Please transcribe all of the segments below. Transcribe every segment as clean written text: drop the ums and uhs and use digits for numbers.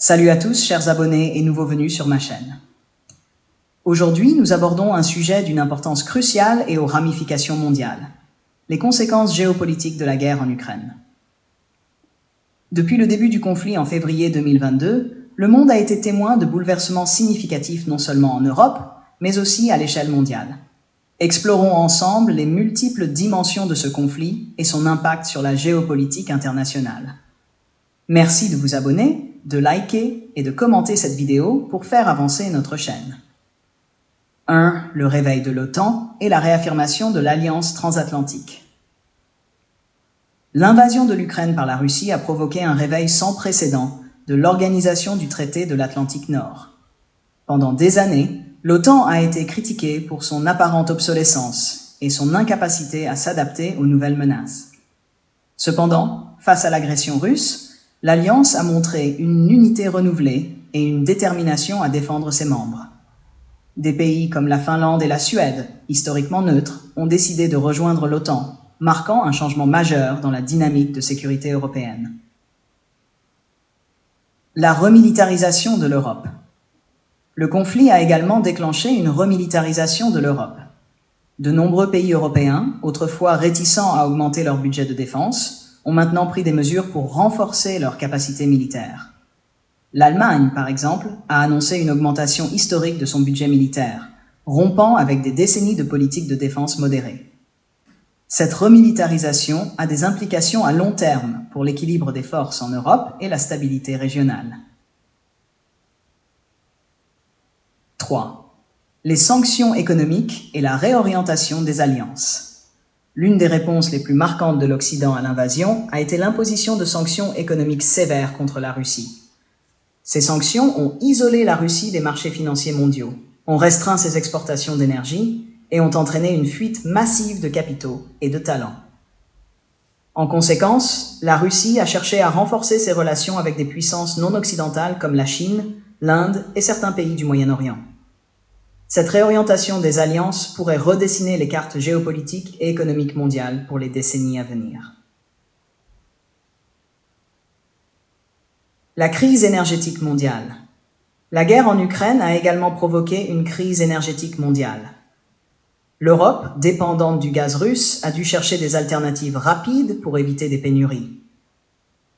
Salut à tous, chers abonnés et nouveaux venus sur ma chaîne. Aujourd'hui, nous abordons un sujet d'une importance cruciale et aux ramifications mondiales, les conséquences géopolitiques de la guerre en Ukraine. Depuis le début du conflit en février 2022, le monde a été témoin de bouleversements significatifs non seulement en Europe, mais aussi à l'échelle mondiale. Explorons ensemble les multiples dimensions de ce conflit et son impact sur la géopolitique internationale. Merci de vous abonner, de liker et de commenter cette vidéo pour faire avancer notre chaîne. 1. Le réveil de l'OTAN et la réaffirmation de l'Alliance transatlantique. L'invasion de l'Ukraine par la Russie a provoqué un réveil sans précédent de l'organisation du traité de l'Atlantique Nord. Pendant des années, l'OTAN a été critiquée pour son apparente obsolescence et son incapacité à s'adapter aux nouvelles menaces. Cependant, face à l'agression russe, l'Alliance a montré une unité renouvelée et une détermination à défendre ses membres. Des pays comme la Finlande et la Suède, historiquement neutres, ont décidé de rejoindre l'OTAN, marquant un changement majeur dans la dynamique de sécurité européenne. La remilitarisation de l'Europe. Le conflit a également déclenché une remilitarisation de l'Europe. De nombreux pays européens, autrefois réticents à augmenter leur budget de défense, ont maintenant pris des mesures pour renforcer leurs capacités militaires. L'Allemagne, par exemple, a annoncé une augmentation historique de son budget militaire, rompant avec des décennies de politique de défense modérée. Cette remilitarisation a des implications à long terme pour l'équilibre des forces en Europe et la stabilité régionale. 3. Les sanctions économiques et la réorientation des alliances. L'une des réponses les plus marquantes de l'Occident à l'invasion a été l'imposition de sanctions économiques sévères contre la Russie. Ces sanctions ont isolé la Russie des marchés financiers mondiaux, ont restreint ses exportations d'énergie et ont entraîné une fuite massive de capitaux et de talents. En conséquence, la Russie a cherché à renforcer ses relations avec des puissances non occidentales comme la Chine, l'Inde et certains pays du Moyen-Orient. Cette réorientation des alliances pourrait redessiner les cartes géopolitiques et économiques mondiales pour les décennies à venir. La crise énergétique mondiale. La guerre en Ukraine a également provoqué une crise énergétique mondiale. L'Europe, dépendante du gaz russe, a dû chercher des alternatives rapides pour éviter des pénuries.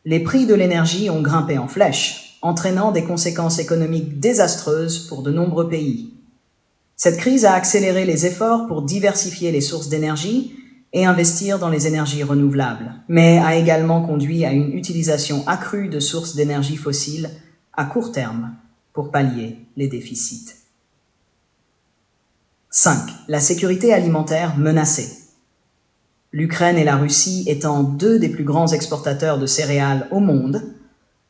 Les prix de l'énergie ont grimpé en flèche, entraînant des conséquences économiques désastreuses pour de nombreux pays. Cette crise a accéléré les efforts pour diversifier les sources d'énergie et investir dans les énergies renouvelables, mais a également conduit à une utilisation accrue de sources d'énergie fossiles à court terme pour pallier les déficits. 5. La sécurité alimentaire menacée. L'Ukraine et la Russie étant deux des plus grands exportateurs de céréales au monde,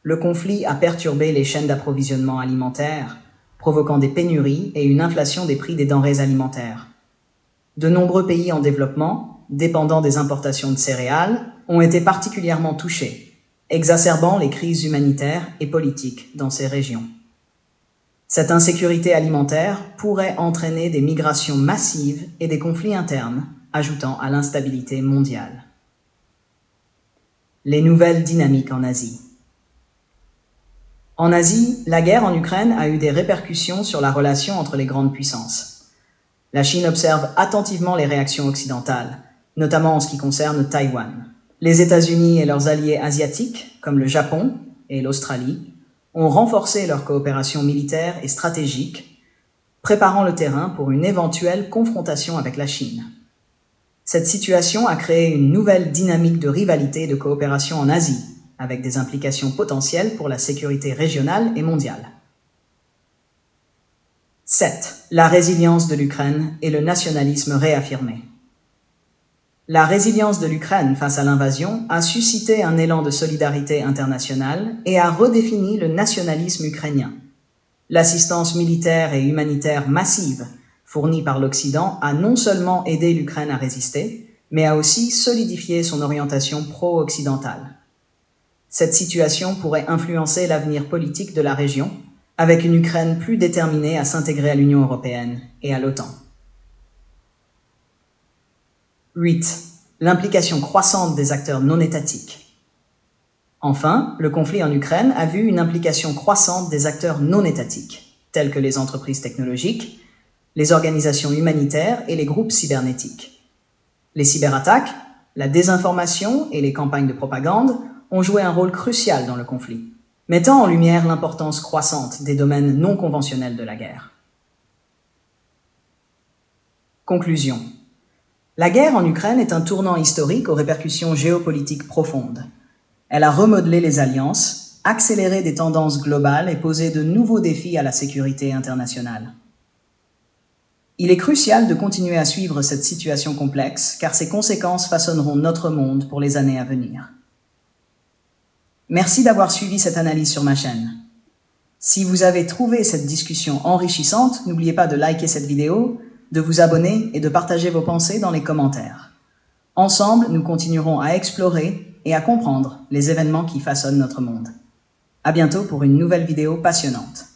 le conflit a perturbé les chaînes d'approvisionnement alimentaire, provoquant des pénuries et une inflation des prix des denrées alimentaires. De nombreux pays en développement, dépendant des importations de céréales, ont été particulièrement touchés, exacerbant les crises humanitaires et politiques dans ces régions. Cette insécurité alimentaire pourrait entraîner des migrations massives et des conflits internes, ajoutant à l'instabilité mondiale. Les nouvelles dynamiques en Asie. En Asie, la guerre en Ukraine a eu des répercussions sur la relation entre les grandes puissances. La Chine observe attentivement les réactions occidentales, notamment en ce qui concerne Taïwan. Les États-Unis et leurs alliés asiatiques, comme le Japon et l'Australie, ont renforcé leur coopération militaire et stratégique, préparant le terrain pour une éventuelle confrontation avec la Chine. Cette situation a créé une nouvelle dynamique de rivalité et de coopération en Asie, avec des implications potentielles pour la sécurité régionale et mondiale. 7. La résilience de l'Ukraine et le nationalisme réaffirmé. La résilience de l'Ukraine face à l'invasion a suscité un élan de solidarité internationale et a redéfini le nationalisme ukrainien. L'assistance militaire et humanitaire massive fournie par l'Occident a non seulement aidé l'Ukraine à résister, mais a aussi solidifié son orientation pro-occidentale. Cette situation pourrait influencer l'avenir politique de la région, avec une Ukraine plus déterminée à s'intégrer à l'Union européenne et à l'OTAN. 8. L'implication croissante des acteurs non étatiques. Enfin, le conflit en Ukraine a vu une implication croissante des acteurs non étatiques, tels que les entreprises technologiques, les organisations humanitaires et les groupes cybernétiques. Les cyberattaques, la désinformation et les campagnes de propagande ont joué un rôle crucial dans le conflit, mettant en lumière l'importance croissante des domaines non conventionnels de la guerre. Conclusion. La guerre en Ukraine est un tournant historique aux répercussions géopolitiques profondes. Elle a remodelé les alliances, accéléré des tendances globales et posé de nouveaux défis à la sécurité internationale. Il est crucial de continuer à suivre cette situation complexe, car ses conséquences façonneront notre monde pour les années à venir. Merci d'avoir suivi cette analyse sur ma chaîne. Si vous avez trouvé cette discussion enrichissante, n'oubliez pas de liker cette vidéo, de vous abonner et de partager vos pensées dans les commentaires. Ensemble, nous continuerons à explorer et à comprendre les événements qui façonnent notre monde. À bientôt pour une nouvelle vidéo passionnante.